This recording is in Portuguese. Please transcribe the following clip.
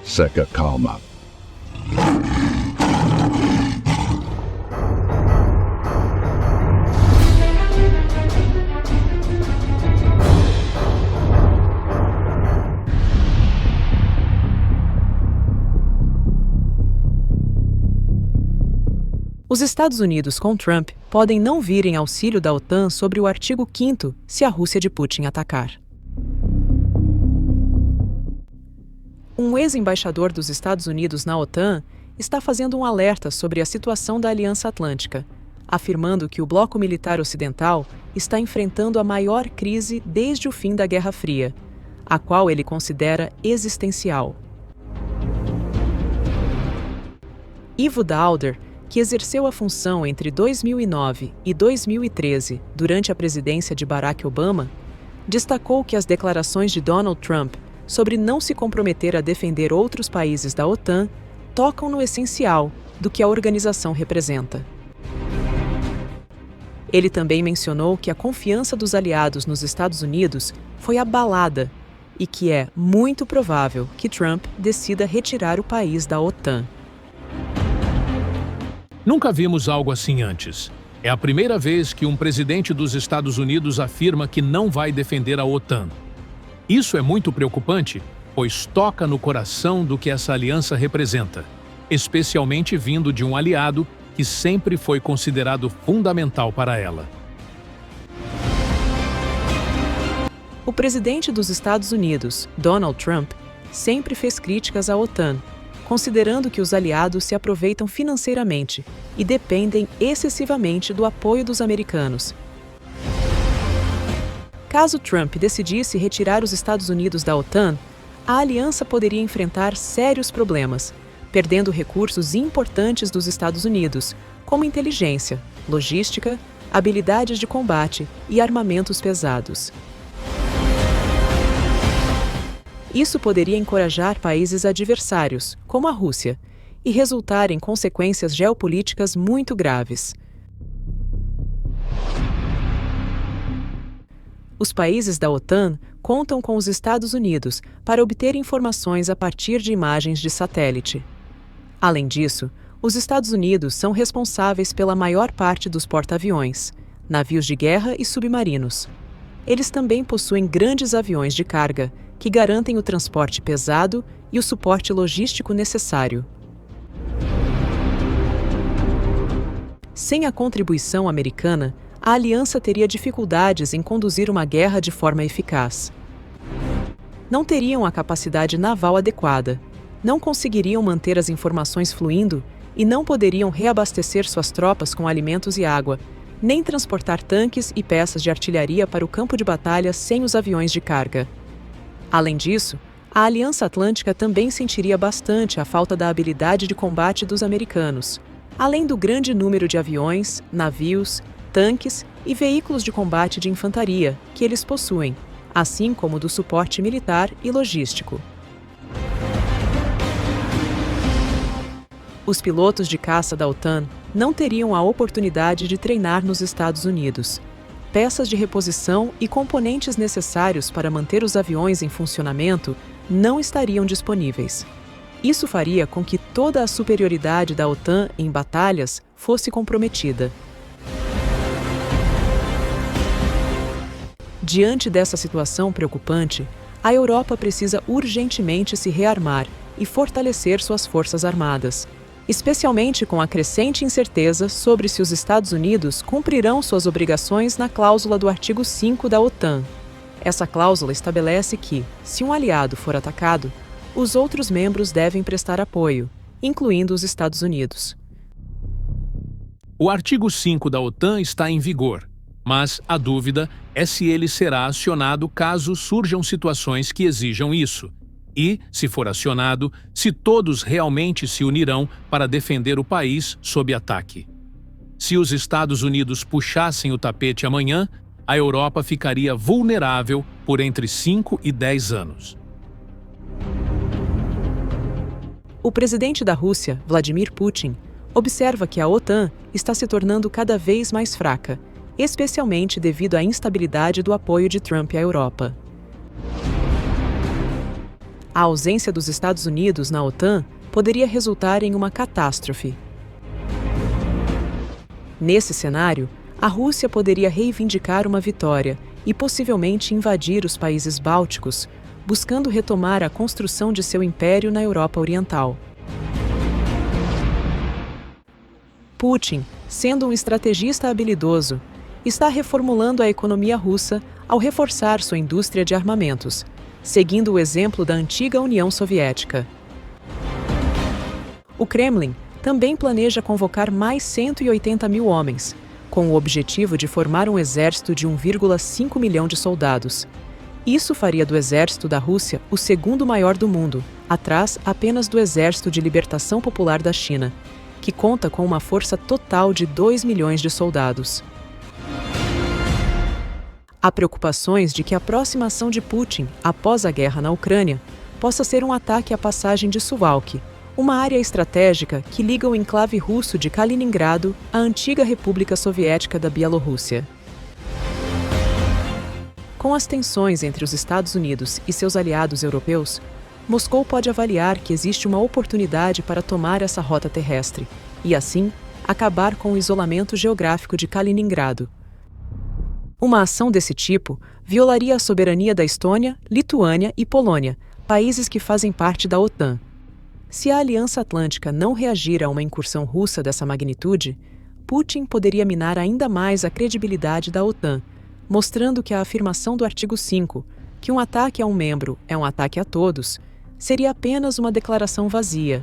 Seca calma. Os Estados Unidos com Trump podem não vir em auxílio da OTAN sobre o artigo 5º se a Rússia de Putin atacar. Um ex-embaixador dos Estados Unidos na OTAN está fazendo um alerta sobre a situação da Aliança Atlântica, afirmando que o bloco militar ocidental está enfrentando a maior crise desde o fim da Guerra Fria, a qual ele considera existencial. Ivo Daalder, que exerceu a função entre 2009 e 2013 durante a presidência de Barack Obama, destacou que as declarações de Donald Trump sobre não se comprometer a defender outros países da OTAN tocam no essencial do que a organização representa. Ele também mencionou que a confiança dos aliados nos Estados Unidos foi abalada e que é muito provável que Trump decida retirar o país da OTAN. Nunca vimos algo assim antes. É a primeira vez que um presidente dos Estados Unidos afirma que não vai defender a OTAN. Isso é muito preocupante, pois toca no coração do que essa aliança representa, especialmente vindo de um aliado que sempre foi considerado fundamental para ela. O presidente dos Estados Unidos, Donald Trump, sempre fez críticas à OTAN, considerando que os aliados se aproveitam financeiramente e dependem excessivamente do apoio dos americanos. Caso Trump decidisse retirar os Estados Unidos da OTAN, a aliança poderia enfrentar sérios problemas, perdendo recursos importantes dos Estados Unidos, como inteligência, logística, habilidades de combate e armamentos pesados. Isso poderia encorajar países adversários, como a Rússia, e resultar em consequências geopolíticas muito graves. Os países da OTAN contam com os Estados Unidos para obter informações a partir de imagens de satélite. Além disso, os Estados Unidos são responsáveis pela maior parte dos porta-aviões, navios de guerra e submarinos. Eles também possuem grandes aviões de carga, que garantem o transporte pesado e o suporte logístico necessário. Sem a contribuição americana, a aliança teria dificuldades em conduzir uma guerra de forma eficaz. Não teriam a capacidade naval adequada, não conseguiriam manter as informações fluindo e não poderiam reabastecer suas tropas com alimentos e água, nem transportar tanques e peças de artilharia para o campo de batalha sem os aviões de carga. Além disso, a Aliança Atlântica também sentiria bastante a falta da habilidade de combate dos americanos, além do grande número de aviões, navios, tanques e veículos de combate de infantaria que eles possuem, assim como do suporte militar e logístico. Os pilotos de caça da OTAN não teriam a oportunidade de treinar nos Estados Unidos. Peças de reposição e componentes necessários para manter os aviões em funcionamento não estariam disponíveis. Isso faria com que toda a superioridade da OTAN em batalhas fosse comprometida. Diante dessa situação preocupante, a Europa precisa urgentemente se rearmar e fortalecer suas forças armadas, especialmente com a crescente incerteza sobre se os Estados Unidos cumprirão suas obrigações na cláusula do artigo 5 da OTAN. Essa cláusula estabelece que, se um aliado for atacado, os outros membros devem prestar apoio, incluindo os Estados Unidos. O artigo 5 da OTAN está em vigor, mas a dúvida é se ele será acionado caso surjam situações que exijam isso. E, se for acionado, se todos realmente se unirão para defender o país sob ataque. Se os Estados Unidos puxassem o tapete amanhã, a Europa ficaria vulnerável por entre 5 e 10 anos. O presidente da Rússia, Vladimir Putin, observa que a OTAN está se tornando cada vez mais fraca, especialmente devido à instabilidade do apoio de Trump à Europa. A ausência dos Estados Unidos na OTAN poderia resultar em uma catástrofe. Nesse cenário, a Rússia poderia reivindicar uma vitória e possivelmente invadir os países bálticos, buscando retomar a construção de seu império na Europa Oriental. Putin, sendo um estrategista habilidoso, está reformulando a economia russa ao reforçar sua indústria de armamentos, seguindo o exemplo da antiga União Soviética. O Kremlin também planeja convocar mais 180 mil homens, com o objetivo de formar um exército de 1,5 milhão de soldados. Isso faria do exército da Rússia o segundo maior do mundo, atrás apenas do Exército de Libertação Popular da China, que conta com uma força total de 2 milhões de soldados. Há preocupações de que a próxima ação de Putin, após a guerra na Ucrânia, possa ser um ataque à passagem de Suwałki, uma área estratégica que liga o enclave russo de Kaliningrado à antiga República Soviética da Bielorrússia. Com as tensões entre os Estados Unidos e seus aliados europeus, Moscou pode avaliar que existe uma oportunidade para tomar essa rota terrestre e, assim, acabar com o isolamento geográfico de Kaliningrado. Uma ação desse tipo violaria a soberania da Estônia, Lituânia e Polônia, países que fazem parte da OTAN. Se a Aliança Atlântica não reagir a uma incursão russa dessa magnitude, Putin poderia minar ainda mais a credibilidade da OTAN, mostrando que a afirmação do artigo 5, que um ataque a um membro é um ataque a todos, seria apenas uma declaração vazia.